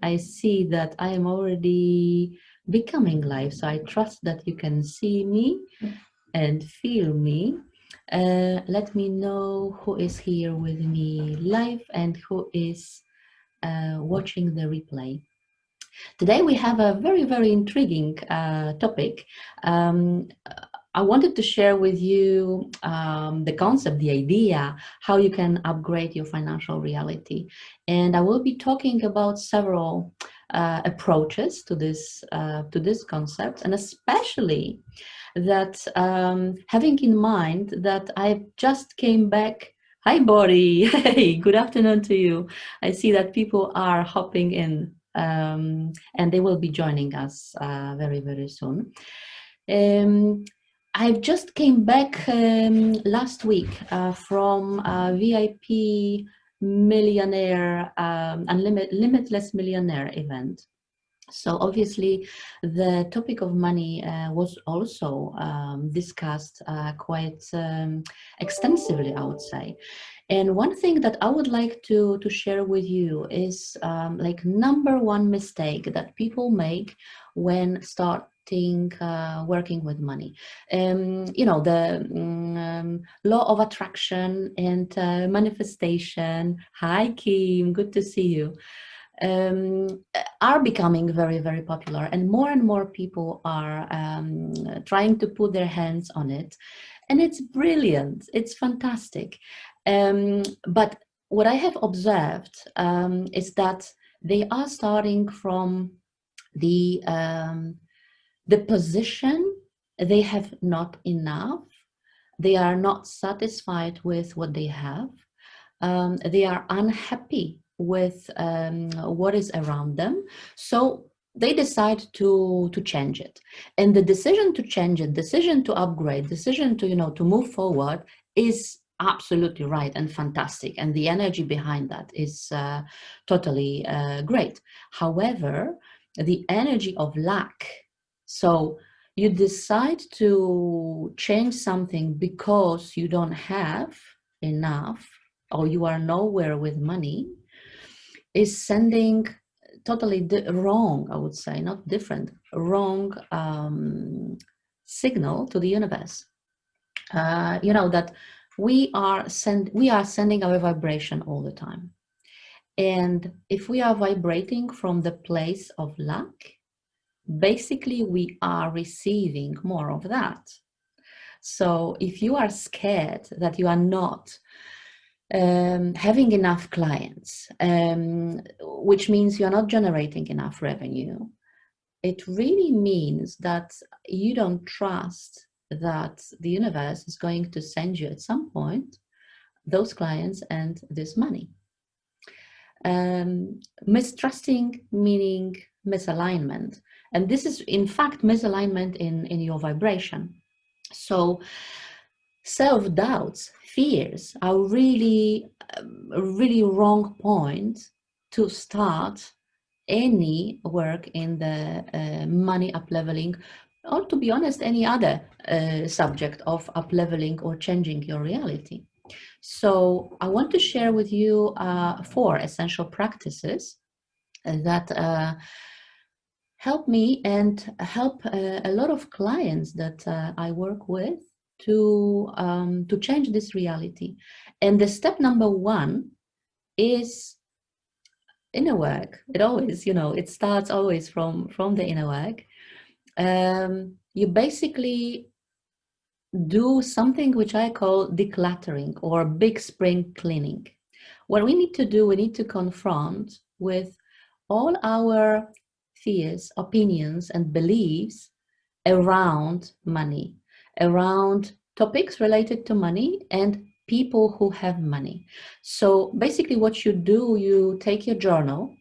I see that I am already becoming live. So I trust that you can see me and feel me. Let me know who is here with me live and who is watching the replay. Today we have a very, very intriguing topic. Um, I wanted to share with you the concept, the idea, how you can upgrade your financial reality. And I will be talking about several approaches to this concept, and especially that having in mind that I just came back. Hi, Bori. Hey, good afternoon to you. I see that people are hopping in, and they will be joining us very, very soon. I just came back last week from a VIP millionaire, limitless millionaire event. So obviously, the topic of money was also discussed quite extensively, I would say. And one thing that I would like to share with you is like number one mistake that people make when starting working with money. The law of attraction and manifestation. Hi, Kim. Good to see you. Are becoming very, very popular, and more people are trying to put their hands on it, and it's brilliant, it's fantastic. But what I have observed is that they are starting from the position they have not enough, they are not satisfied with what they have, they are unhappy with what is around them, so they decide to change it. And the decision to change it, decision to upgrade, decision to to move forward is absolutely right and fantastic, and the energy behind that is totally great. However, the energy of lack, so you decide to change something because you don't have enough or you are nowhere with money, is sending totally wrong, I would say, not different, wrong signal to the universe. That we are sending our vibration all the time. And if we are vibrating from the place of lack, basically we are receiving more of that. So if you are scared that you are not having enough clients, which means you're not generating enough revenue, it really means that you don't trust that the universe is going to send you at some point those clients and this money. Mistrusting meaning misalignment. And this is in fact misalignment in your vibration. So self-doubts, fears are really a really wrong point to start any work in the money up-leveling, or to be honest, any other subject of up-leveling or changing your reality. So I want to share with you 4 essential practices that help me and help a lot of clients that I work with to change this reality. And the step number 1 is inner work. It always, it starts always from the inner work. You basically do something which I call decluttering or big spring cleaning. What we need to do, we need to confront with all our fears, opinions, and beliefs around money, around topics related to money and people who have money. So basically what you do, you take your journal,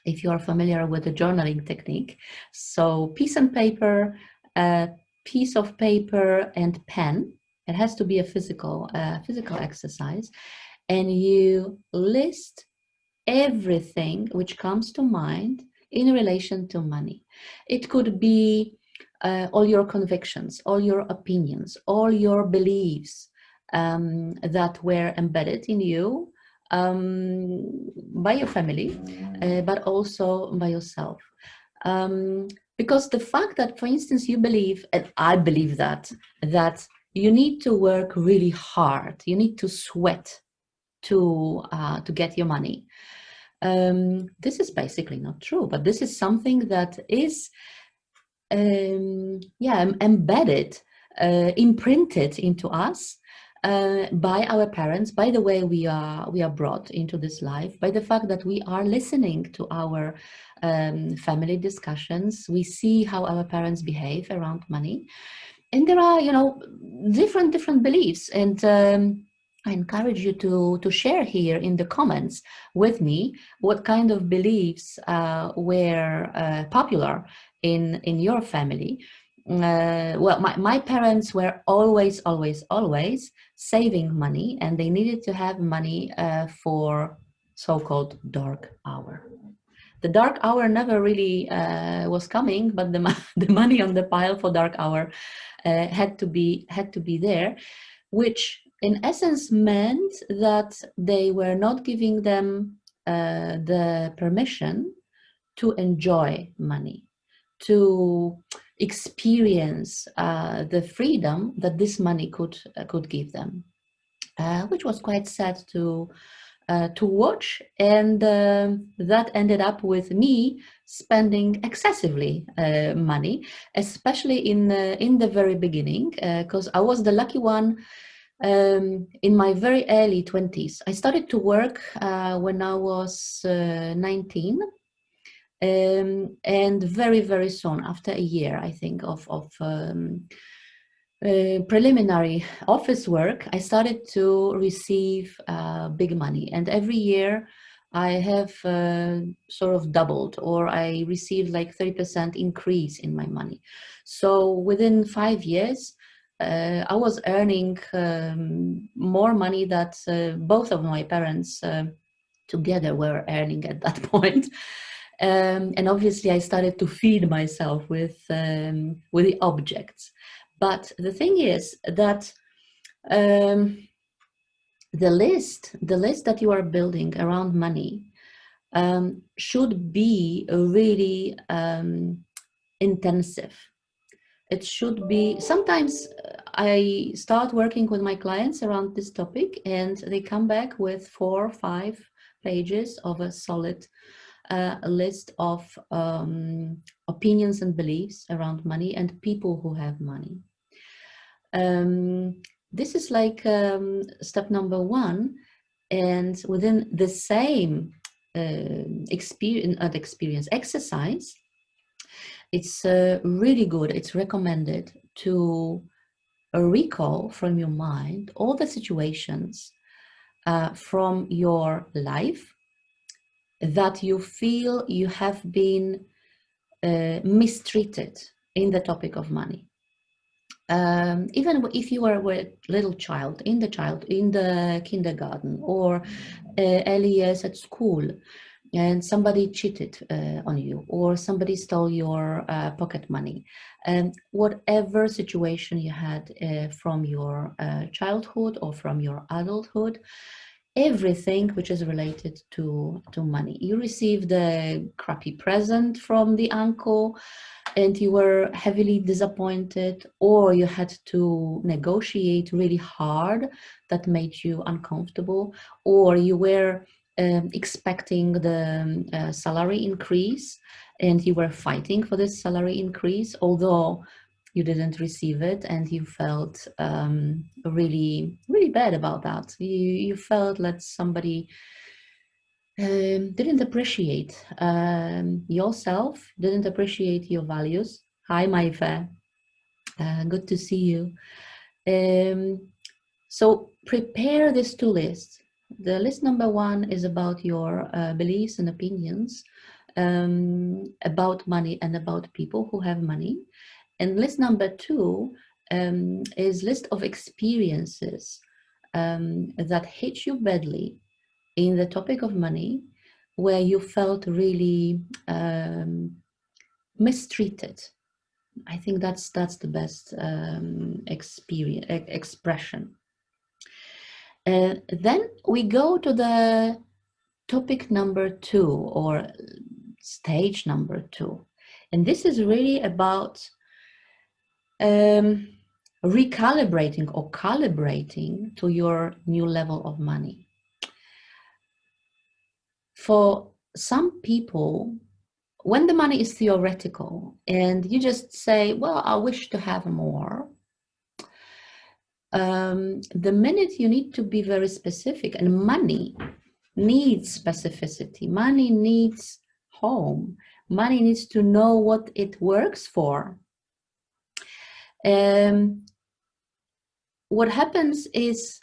if you are familiar with the journaling technique. So piece and paper, piece of paper and pen. It has to be a physical exercise. And you list everything which comes to mind in relation to money. It could be all your convictions, all your opinions, all your beliefs that were embedded in you by your family, but also by yourself. Um, because the fact that, for instance, you believe, and I believe that you need to work really hard, you need to sweat to get your money. This is basically not true, but this is something that is embedded, imprinted into us by our parents, by the way we are brought into this life, by the fact that we are listening to our family discussions. We see how our parents behave around money, and there are, different beliefs, and I encourage you to share here in the comments with me what kind of beliefs were popular in your family. Well, my parents were always saving money, and they needed to have money for so-called dark hour. The dark hour never really was coming, but the money on the pile for dark hour had to be there, which in essence meant that they were not giving them the permission to enjoy money, to experience the freedom that this money could give them, which was quite sad to watch, and that ended up with me spending excessively money, especially in the very beginning, because I was the lucky one. In my very early 20s, I started to work when I was 19, and very, very soon, after a year, I think, of preliminary office work, I started to receive big money. And every year I have sort of doubled, or I received like 30% increase in my money. So within 5 years, I was earning more money that both of my parents together were earning at that point. And obviously, I started to feed myself with the objects. But the thing is that the list that you are building around money should be really intensive. It should be. Sometimes I start working with my clients around this topic, and they come back with 4 or 5 pages of a solid list of opinions and beliefs around money and people who have money. This is like step number 1, and within the same experience exercise, it's really good. It's recommended to recall from your mind all the situations from your life that you feel you have been mistreated in the topic of money. Even if you were a little child in the kindergarten, or early years at school, and somebody cheated on you, or somebody stole your pocket money, and whatever situation you had from your childhood or from your adulthood, everything which is related to money. You received a crappy present from the uncle and you were heavily disappointed, or you had to negotiate really hard that made you uncomfortable, or you were expecting the salary increase and you were fighting for this salary increase, although you didn't receive it, and you felt really, really bad about that. You felt that somebody didn't appreciate yourself, didn't appreciate your values. Hi, Maife. Good to see you. So prepare these 2 lists. The list number 1 is about your beliefs and opinions about money and about people who have money. And list number 2 is list of experiences that hit you badly in the topic of money, where you felt really mistreated. I think that's the best expression. Then we go to the topic number 2, or stage number 2. And this is really about recalibrating or calibrating to your new level of money. For some people, when the money is theoretical and you just say, well, I wish to have more, the minute you need to be very specific, and money needs specificity, money needs home, money needs to know what it works for. What happens is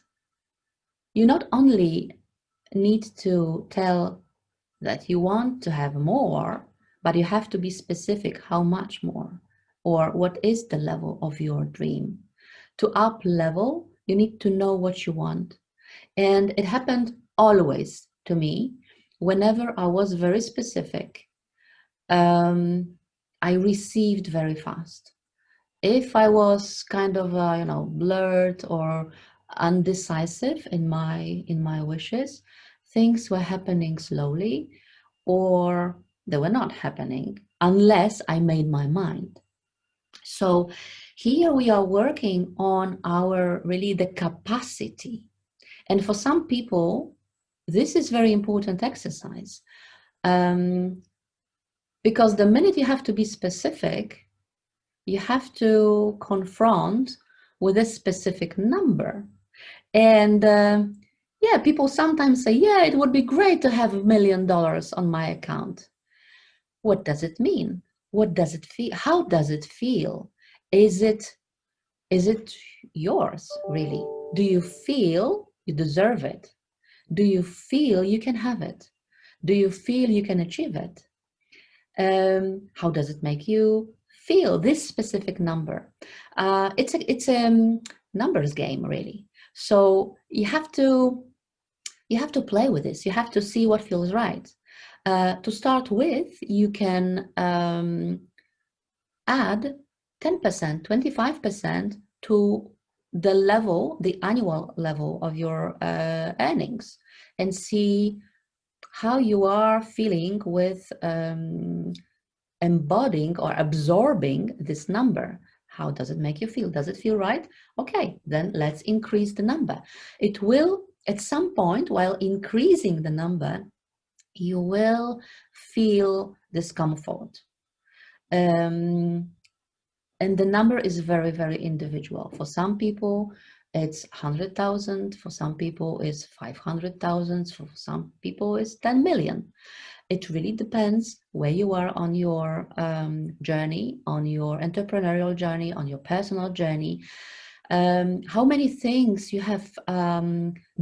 you not only need to tell that you want to have more, but you have to be specific how much more, or what is the level of your dream. To up level, you need to know what you want. And it happened always to me. Whenever I was very specific, I received very fast. If I was kind of blurred or undecisive in my wishes, things were happening slowly, or they were not happening unless I made my mind. So here we are working on our really the capacity. And for some people, this is very important exercise, because the minute you have to be specific, you have to confront with a specific number. And yeah, people sometimes say, yeah, it would be great to have $1 million on my account. What does it mean? What does it feel? How does it feel? Is it yours, really? Do you feel you deserve it? Do you feel you can have it? Do you feel you can achieve it? How does it make you feel, this specific number? It's a numbers game, really. So you have to play with this. You have to see what feels right. To start with, you can add 10%, 25% to the level, the annual level of your earnings, and see how you are feeling with embodying or absorbing this number. How does it make you feel? Does it feel right? Okay, then let's increase the number. It will, at some point, while increasing the number, you will feel discomfort. And the number is very, very individual. For some people, it's 100,000. For some people, it's 500,000. For some people, it's 10 million. It really depends where you are on your journey, on your entrepreneurial journey, on your personal journey, how many things you have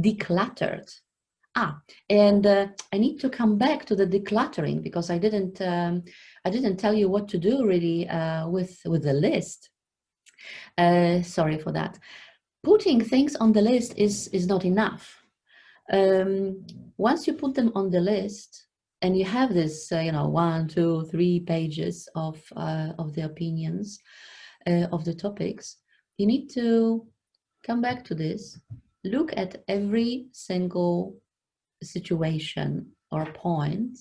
decluttered. And I need to come back to the decluttering, because I didn't tell you what to do really with the list. Sorry for that. Putting things on the list is not enough. Once you put them on the list, and you have this 1, 2, 3 pages of the opinions of the topics, you need to come back to this, look at every single situation or point,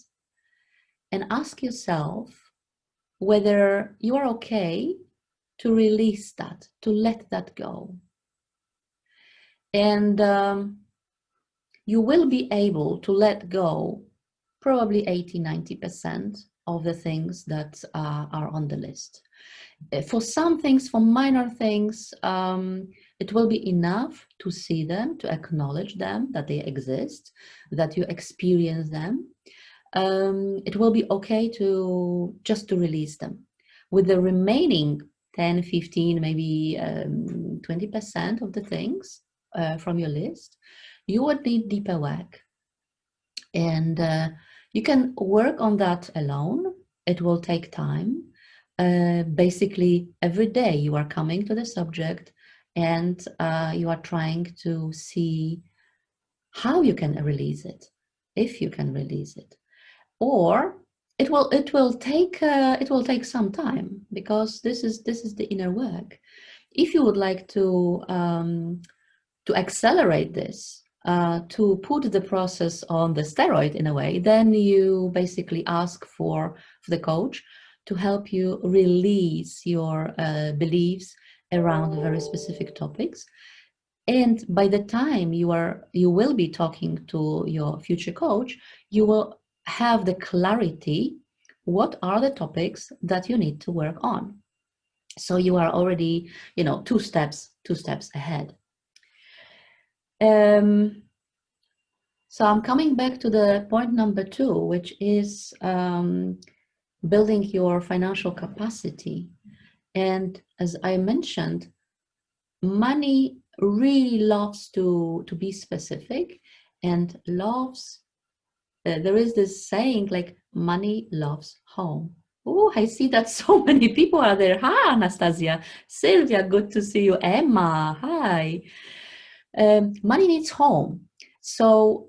and ask yourself whether you are okay to release that, to let that go. And you will be able to let go probably 80-90% of the things that are on the list. For some things, for minor things, it will be enough to see them, to acknowledge them, that they exist, that you experience them. It will be okay to just to release them. With the remaining 10, 15, maybe 20% of the things from your list, you would need deeper work. And you can work on that alone. It will take time. Basically, every day you are coming to the subject, and you are trying to see how you can release it, if you can release it. Or it will take some time, because this is the inner work. If you would like to accelerate this, to put the process on the steroid in a way, then you basically ask for the coach to help you release your beliefs around very specific topics. And by the time you will be talking to your future coach, you will have the clarity what are the topics that you need to work on. So you are already, two steps ahead. So I'm coming back to the point number 2, which is building your financial capacity. And as I mentioned, money really loves to be specific and loves, there is this saying like, money loves home. Oh, I see that so many people are there. Hi, Anastasia. Sylvia, good to see you. Emma, hi. Money needs home. So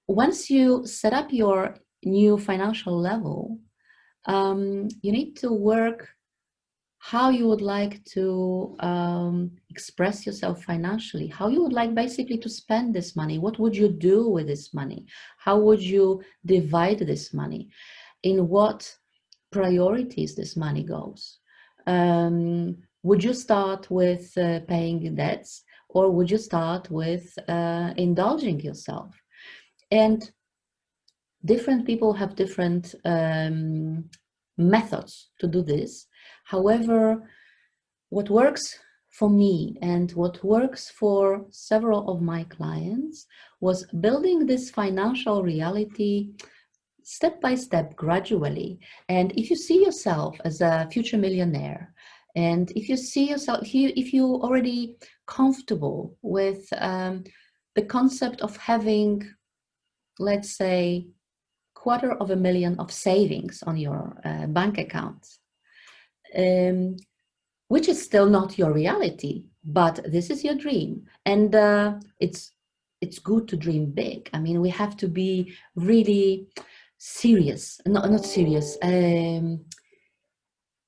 once you set up your new financial level, you need to work how you would like to express yourself financially, how you would like basically to spend this money, what would you do with this money, how would you divide this money, in what priorities this money goes. Would you start with paying debts, or would you start with indulging yourself? And different people have different methods to do this. However, what works for me and what works for several of my clients was building this financial reality step by step, gradually. And if you see yourself as a future millionaire, and if you see yourself, if you already comfortable with the concept of having, let's say, $250,000 of savings on your bank account, which is still not your reality, but this is your dream. And it's good to dream big. I mean, we have to be really serious, not serious,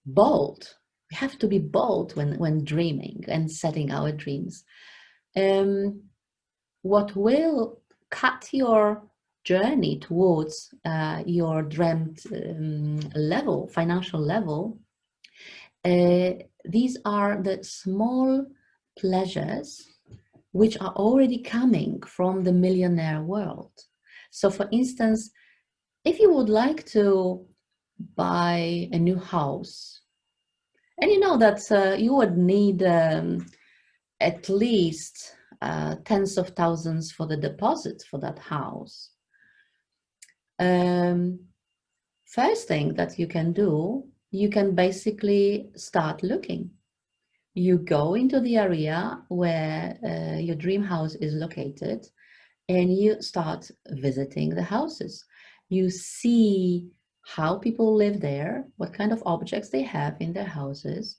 bold. We have to be bold when dreaming and setting our dreams. What will cut your journey towards your dreamed level, financial level, these are the small pleasures which are already coming from the millionaire world. So for instance, if you would like to buy a new house, and you know that you would need at least tens of thousands for the deposit for that house. First thing that you can do, you can basically start looking. You go into the area where your dream house is located, and you start visiting the houses. You see how people live there, what kind of objects they have in their houses,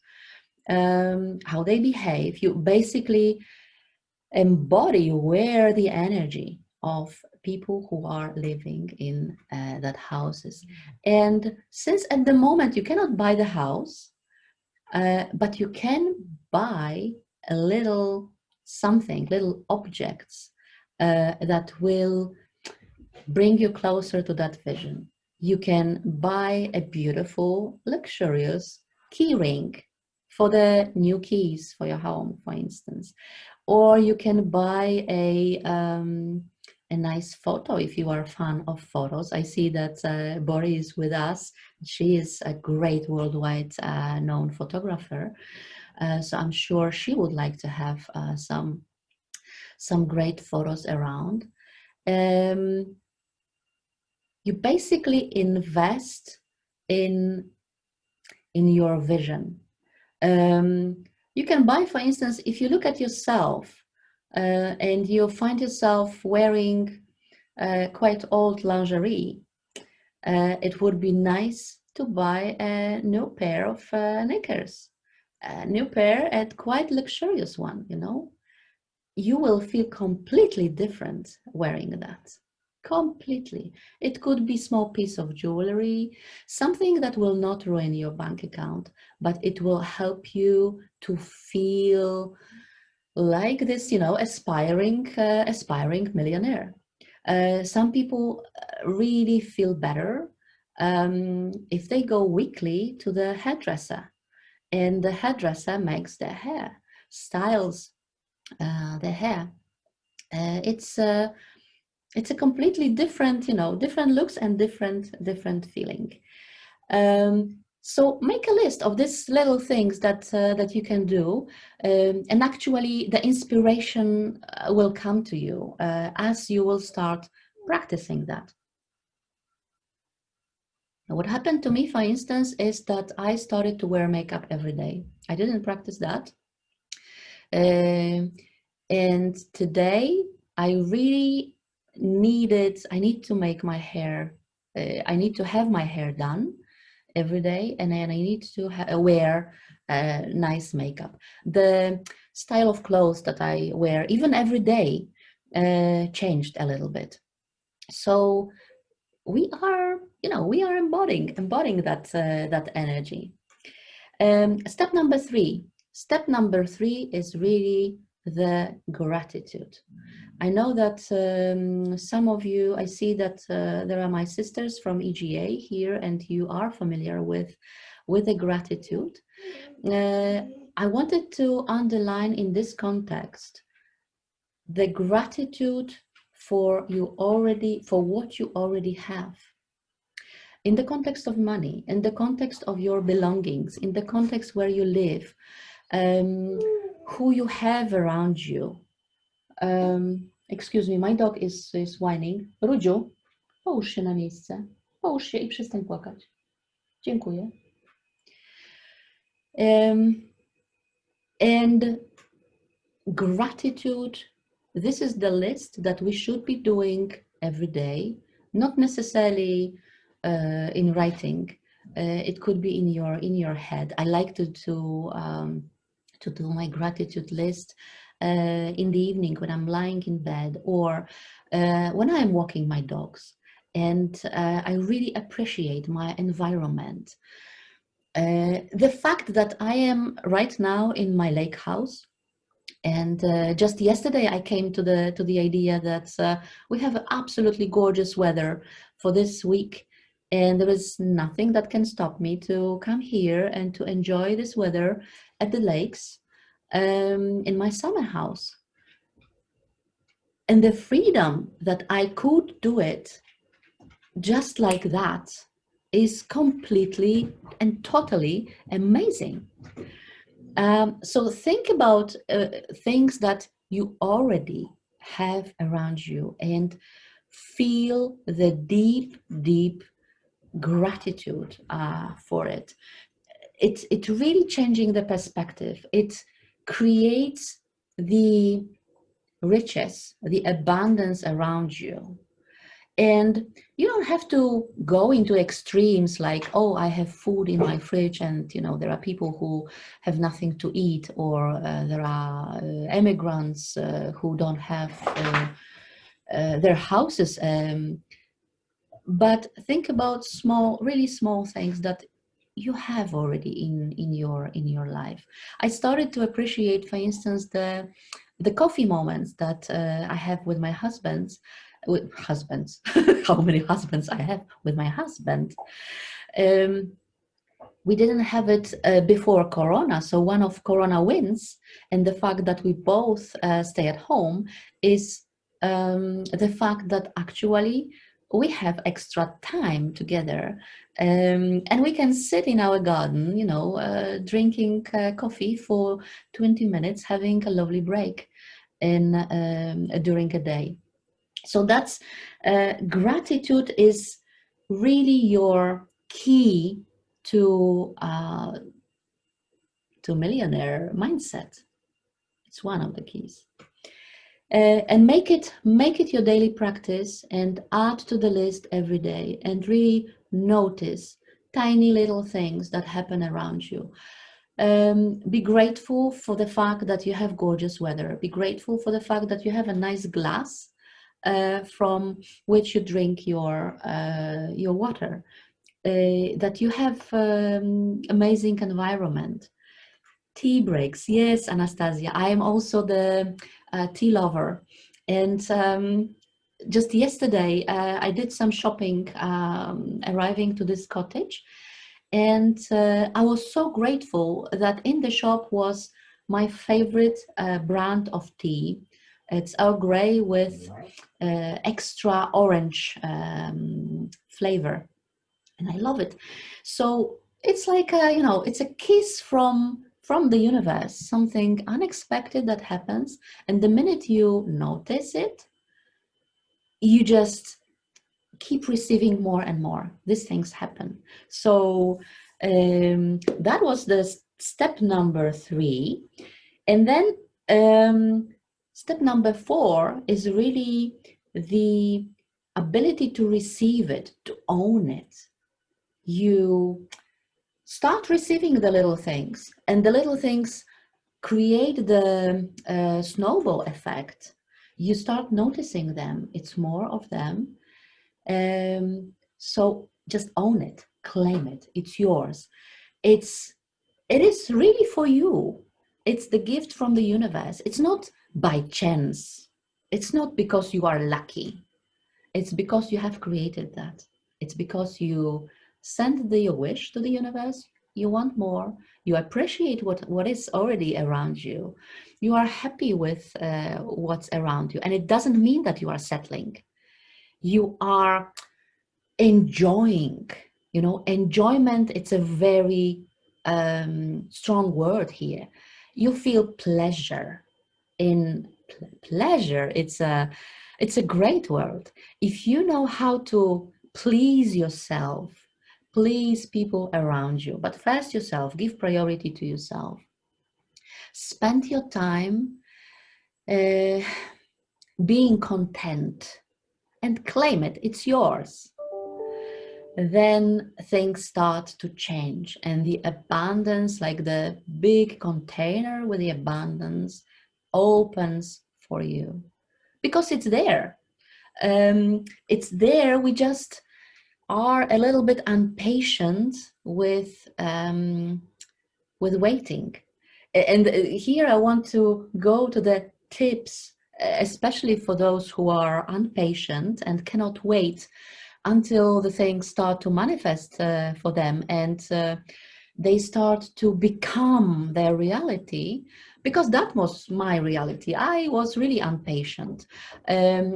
how they behave. You basically embody where the energy of people who are living in that houses. And since at the moment you cannot buy the house, but you can buy a little something, little objects that will bring you closer to that vision. You can buy a beautiful, luxurious key ring for the new keys for your home, for instance. Or you can buy a nice photo if you are a fan of photos. I see that Bori is with us. She is a great worldwide known photographer. So I'm sure she would like to have some great photos around. You basically invest in your vision. You can buy, for instance, if you look at yourself and you find yourself wearing quite old lingerie, it would be nice to buy a new pair of knickers, a new pair, and quite luxurious one, you know. You will feel completely different wearing that. Completely. It could be small piece of jewelry, something that will not ruin your bank account, but it will help you to feel like this, aspiring millionaire. Some people really feel better if they go weekly to the hairdresser, and the hairdresser makes their hair, styles their hair. It's a completely different, different looks and different feeling. So make a list of these little things that you can do, and actually the inspiration will come to you as you will start practicing that. What happened to me, for instance, is that I started to wear makeup every day. I didn't practice that. And today I really I need to make my hair, I need to have my hair done every day, and then I need to wear nice makeup. The style of clothes that I wear, even every day, changed a little bit. So we are, embodying that energy. Step number three. Step number three is really the gratitude. I know that some of you, I see that there are my sisters from EGA here, and you are familiar with the gratitude. I wanted to underline in this context the gratitude for what you already have. In the context of money, in the context of your belongings, in the context where you live, who you have around you. Excuse me, my dog is whining. Rudziu, połóż się na miejsce. Połóż się i przestań płakać. Dziękuję. And gratitude, this is the list that we should be doing every day, not necessarily in writing. It could be in your head. I like to do my gratitude list in the evening when I'm lying in bed, or when I'm walking my dogs. And I really appreciate my environment. The fact that I am right now in my lake house, and just yesterday I came to the idea that we have absolutely gorgeous weather for this week, and there is nothing that can stop me to come here and to enjoy this weather at the lakes in my summer house. And the freedom that I could do it just like that is completely and totally amazing. So think about things that you already have around you and feel the deep, deep gratitude for it. It's really changing the perspective. It creates the riches, the abundance around you. And you don't have to go into extremes like, oh, I have food in my fridge, and there are people who have nothing to eat, or there are immigrants who don't have their houses. But think about really small things that you have already in your life. I started to appreciate, for instance, the coffee moments that I have with my husbands. With husbands, how many husbands I have with my husband. We didn't have it before Corona, so one of Corona wins, and the fact that we both stay at home, is the fact that actually we have extra time together, and we can sit in our garden, drinking coffee for 20 minutes, having a lovely break during a day. So that's gratitude is really your key to millionaire mindset. It's one of the keys. And make it your daily practice, and add to the list every day, and really notice tiny little things that happen around you. Be grateful for the fact that you have gorgeous weather. Be grateful for the fact that you have a nice glass from which you drink your water, that you have amazing environment. Tea breaks, yes, Anastasia. I am also the tea lover. And just yesterday, I did some shopping arriving to this cottage. And I was so grateful that in the shop was my favorite brand of tea. It's Earl Grey with extra orange flavor, and I love it. So it's like it's a kiss from the universe, something unexpected that happens, and the minute you notice it, you just keep receiving more and more. These things happen. So that was the step number 3, and then step number 4 is really the ability to receive it, to own it. You start receiving the little things, and the little things create the snowball effect. You start noticing them, it's more of them. So just own it, claim it, it's yours. It is really for you. It's the gift from the universe. It's not by chance. It's not because you are lucky. It's because you have created that. It's because you send the wish to the universe. You want more. You appreciate what is already around you. You are happy with what's around you. And it doesn't mean that you are settling. You are enjoying. Enjoyment, it's a very strong word here. You feel pleasure in pleasure. It's a great word. If you know how to please yourself, please people around you, but first yourself, give priority to yourself. Spend your time uh, being content and claim it. It's yours. Then things start to change, and the abundance, like the big container with the abundance, opens for you because it's there. It's there. We just are a little bit impatient with waiting. And here I want to go to the tips, especially for those who are impatient and cannot wait until the things start to manifest for them, and they start to become their reality. Because that was my reality. I was really impatient,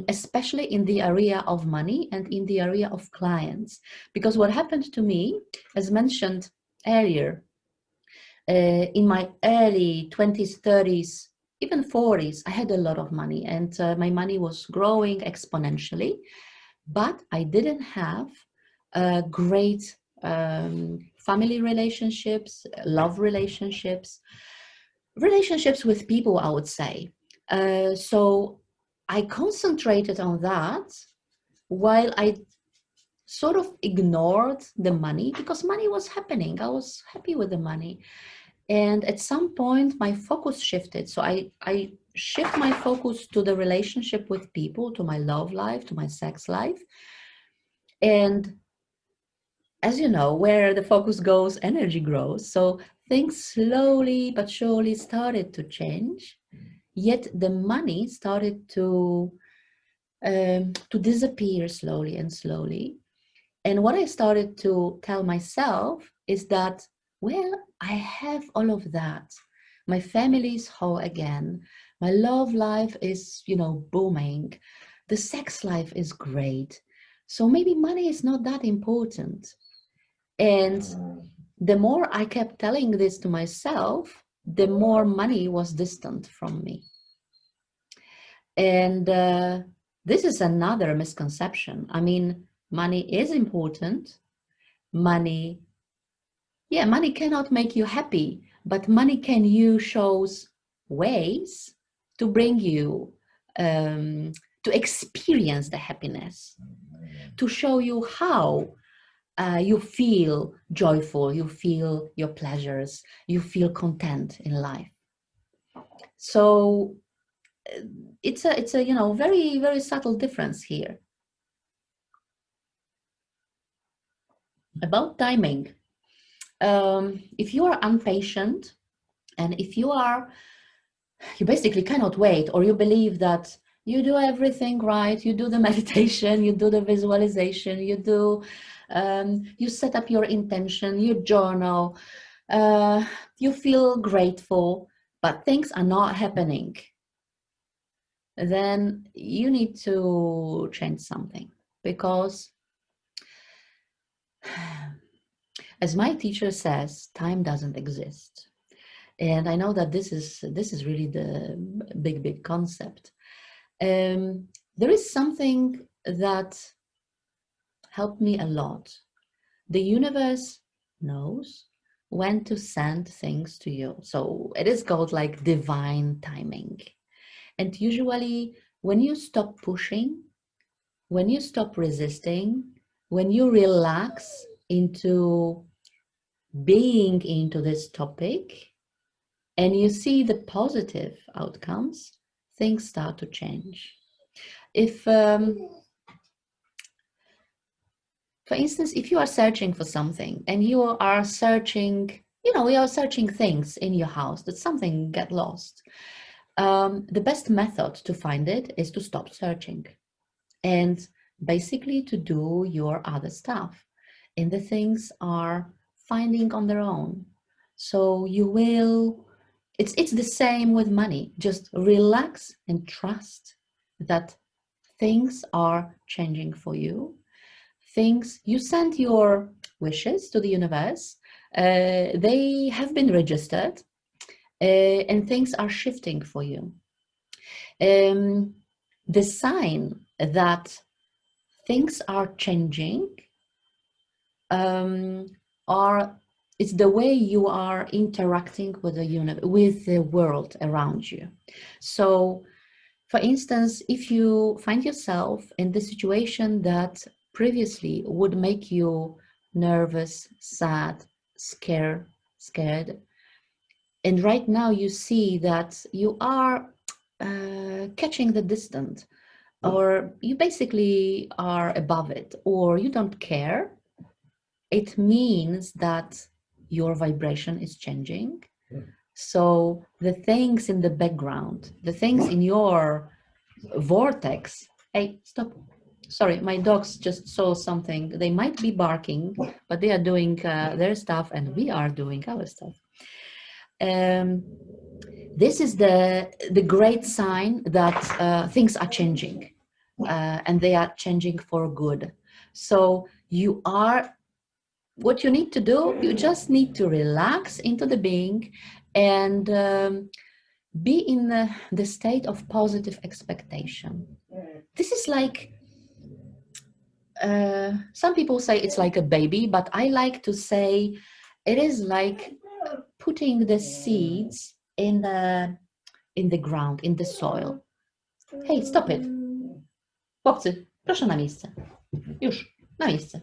especially in the area of money and in the area of clients. Because what happened to me, as mentioned earlier, in my early 20s, 30s, even 40s, I had a lot of money, and my money was growing exponentially. But I didn't have great family relationships, love relationships, relationships with people, I would say. So I concentrated on that while I sort of ignored the money, because money was happening. I was happy with the money. And at some point, my focus shifted. So I shift my focus to the relationship with people, to my love life, to my sex life. And as you know, where the focus goes, energy grows. So things slowly but surely started to change. Yet the money started to disappear slowly and slowly. And what I started to tell myself is that, well, I have all of that. My family is whole again. My love life is, booming. The sex life is great. So maybe money is not that important. And the more I kept telling this to myself, the more money was distant from me. And this is another misconception. I mean, money is important. Money cannot make you happy, but money can shows ways to bring you to experience the happiness, to show you how you feel joyful, you feel your pleasures, you feel content in life. So it's a very, very subtle difference here. About timing. If you are impatient, And if you basically cannot wait, or you believe that you do everything right, you do the meditation, you do the visualization, you set up your intention, you journal, you feel grateful, but things are not happening, then you need to change something. Because as my teacher says, time doesn't exist. And I know that this is really the big concept. There is something that helped me a lot. The universe knows when to send things to you. So it is called like divine timing. And usually, when you stop pushing, when you stop resisting, when you relax into being into this topic, and you see the positive outcomes, things start to change. If, for instance, if you are searching for something and you are searching, you are searching things in your house, that something get lost, the best method to find it is to stop searching and basically to do your other stuff. And the things are finding on their own. So it's the same with money. Just relax and trust that things are changing for you. You send your wishes to the universe, they have been registered, and things are shifting for you. Um, the sign that things are changing um, are it's the way you are interacting with with the world around you. So, for instance, if you find yourself in the situation that previously would make you nervous, sad, scared, and right now you see that you are catching the distance, or you basically are above it, or you don't care, it means that your vibration is changing. So the things in the background, the things in your vortex. Hey, stop. Sorry, my dogs just saw something. They might be barking, but they are doing their stuff and we are doing our stuff. This is the great sign that things are changing, and they are changing for good. So what you need to do, you just need to relax into the being and be in the state of positive expectation. This is like, some people say it's like a baby, but I like to say it is like putting the seeds in the ground, in the soil. Hey, stop it. Chłopcy, proszę na miejsce. Już, na miejsce.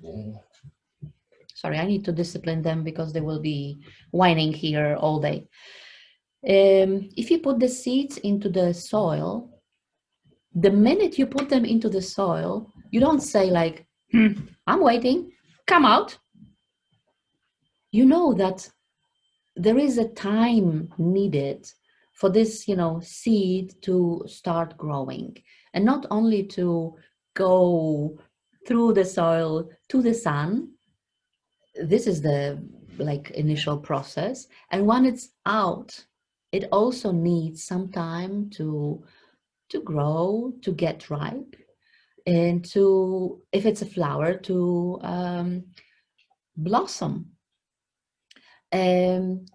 Sorry, I need to discipline them because they will be whining here all day. If you put the seeds into the soil, the minute you put them into the soil, you don't say like, I'm waiting, come out. You know that there is a time needed for this, seed to start growing, and not only to go through the soil to the sun. This is the initial process, and when it's out, it also needs some time to grow, to get ripe, and to, if it's a flower, to blossom. And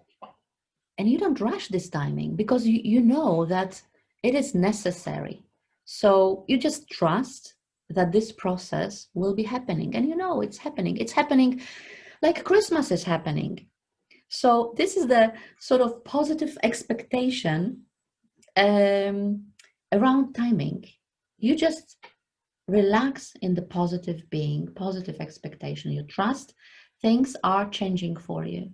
you don't rush this timing because you know that it is necessary. So you just trust that this process will be happening, and it's happening. It's happening like Christmas is happening. So this is the sort of positive expectation around timing. You just relax in the positive being, positive expectation. You trust things are changing for you.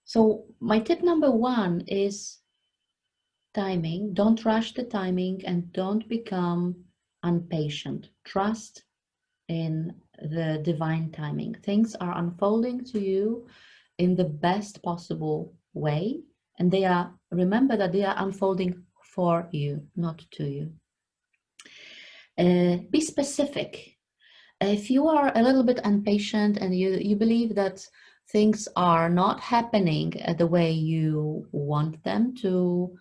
So my tip number one is timing. Don't rush the timing and don't become impatient. Trust in the divine timing. Things are unfolding to you in the best possible way. And remember that they are unfolding for you, not to you. Be specific. If you are a little bit impatient and you believe that things are not happening the way you want them to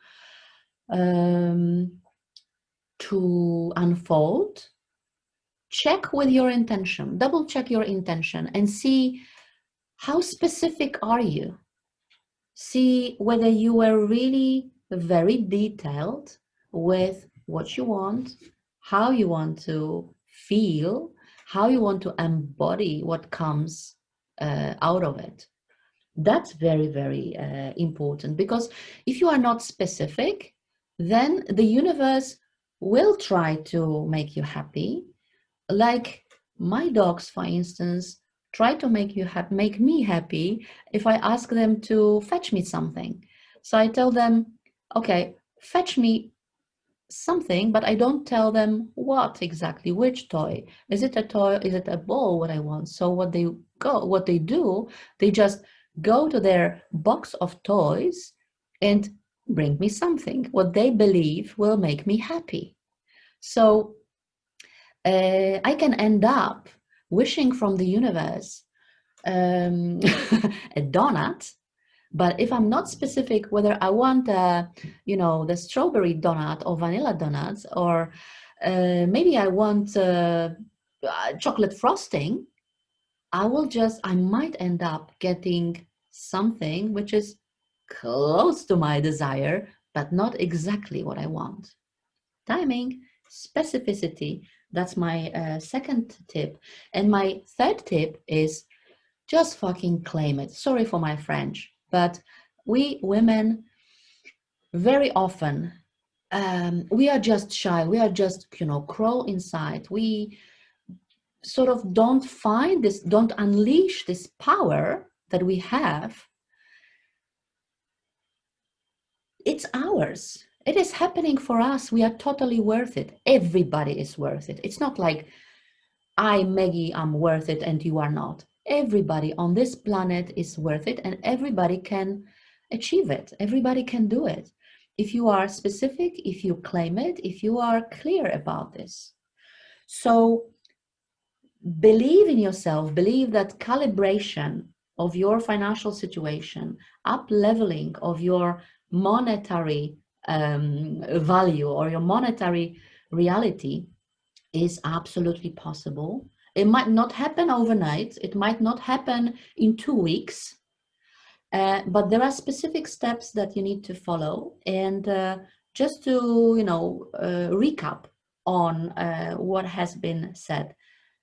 unfold, check with your intention, double check your intention and see how specific are you. See whether you were really very detailed with what you want, how you want to feel, how you want to embody what comes out of it. That's very, very important, because if you are not specific, then the universe will try to make you happy. Like my dogs, for instance, try to make me happy if I ask them to fetch me something. So I tell them, okay, fetch me something, but I don't tell them what exactly, which toy. Is it a toy? Is it a ball? What I want? So what they do, they just go to their box of toys and bring me something, what they believe will make me happy. So I can end up wishing from the universe a donut, but if I'm not specific whether I want, the strawberry donut or vanilla donuts, or maybe I want chocolate frosting, I might end up getting something which is close to my desire, but not exactly what I want. Timing, specificity, that's my second tip. And my third tip is just fucking claim it. Sorry for my French, but we women very often, we are just shy. We are just, crawl inside. We sort of don't unleash this power that we have. It's ours. It is happening for us. We are totally worth it. Everybody is worth it. It's not like Maggie, I'm worth it and you are not. Everybody on this planet is worth it, and everybody can achieve it. Everybody can do it. If you are specific, if you claim it, if you are clear about this. So believe in yourself, believe that calibration of your financial situation, up leveling of your monetary value or your monetary reality is absolutely possible. It might not happen overnight. It might not happen in 2 weeks, but there are specific steps that you need to follow. And just to, recap on what has been said.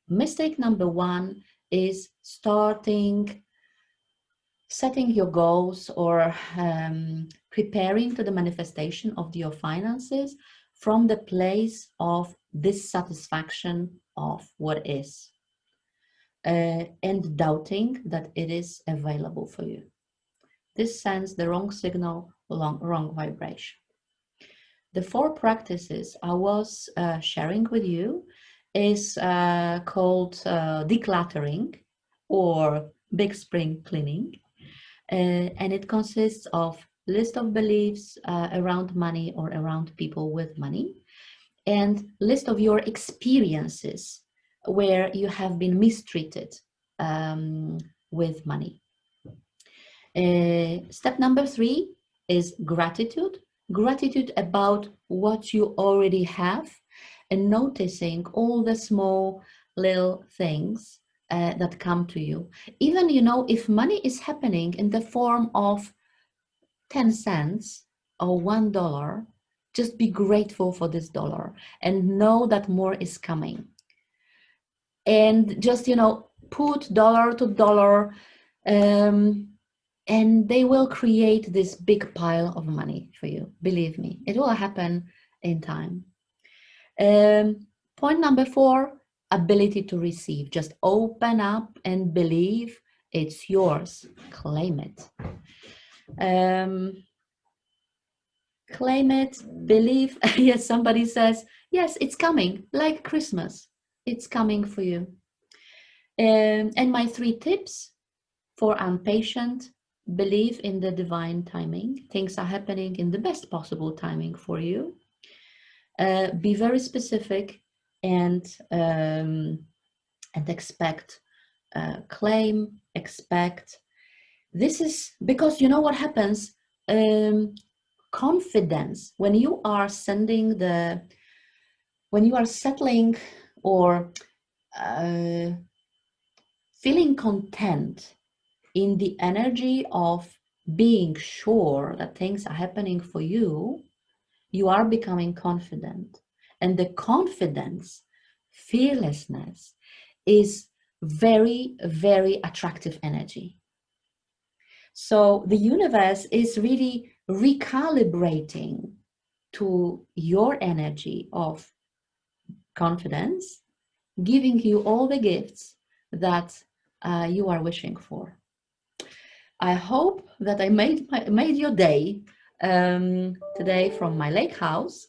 Mistake number one is setting your goals or preparing to the manifestation of your finances from the place of dissatisfaction of what is, and doubting that it is available for you. This sends the wrong signal, wrong vibration. The 4 practices I was sharing with you is called decluttering or big spring cleaning. And it consists of list of beliefs around money or around people with money, and list of your experiences where you have been mistreated with money. Step number 3 is gratitude. Gratitude about what you already have, and noticing all the small little things that come to you. Even, if money is happening in the form of 10 cents or $1, just be grateful for this dollar and know that more is coming. And just, put dollar to dollar, and they will create this big pile of money for you. Believe me, it will happen in time. Point number 4, ability to receive. Just open up and believe it's yours. Claim it. Claim it, believe. Yes, somebody says, yes, it's coming, like Christmas. It's coming for you. And my 3 tips For impatient, believe in the divine timing. Things are happening in the best possible timing for you. Be very specific and expect, claim, expect. This is because you know what happens. Confidence, when you are settling or feeling content in the energy of being sure that things are happening for you, you are becoming confident. And the confidence, fearlessness, is very, very attractive energy. So the universe is really recalibrating to your energy of confidence, giving you all the gifts that you are wishing for. I hope that I made your day today from my lake house,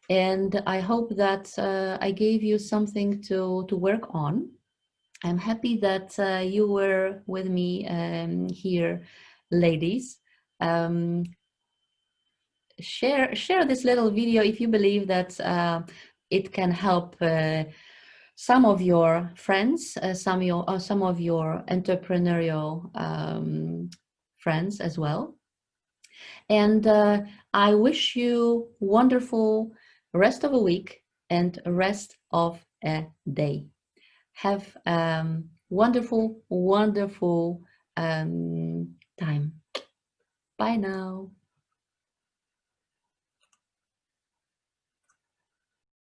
and I hope that I gave you something to work on. I'm happy that you were with me here, ladies. Share this little video if you believe that it can help some of your friends, some of your entrepreneurial friends as well. And I wish you wonderful rest of a week and rest of a day. Have wonderful, wonderful time. Bye now.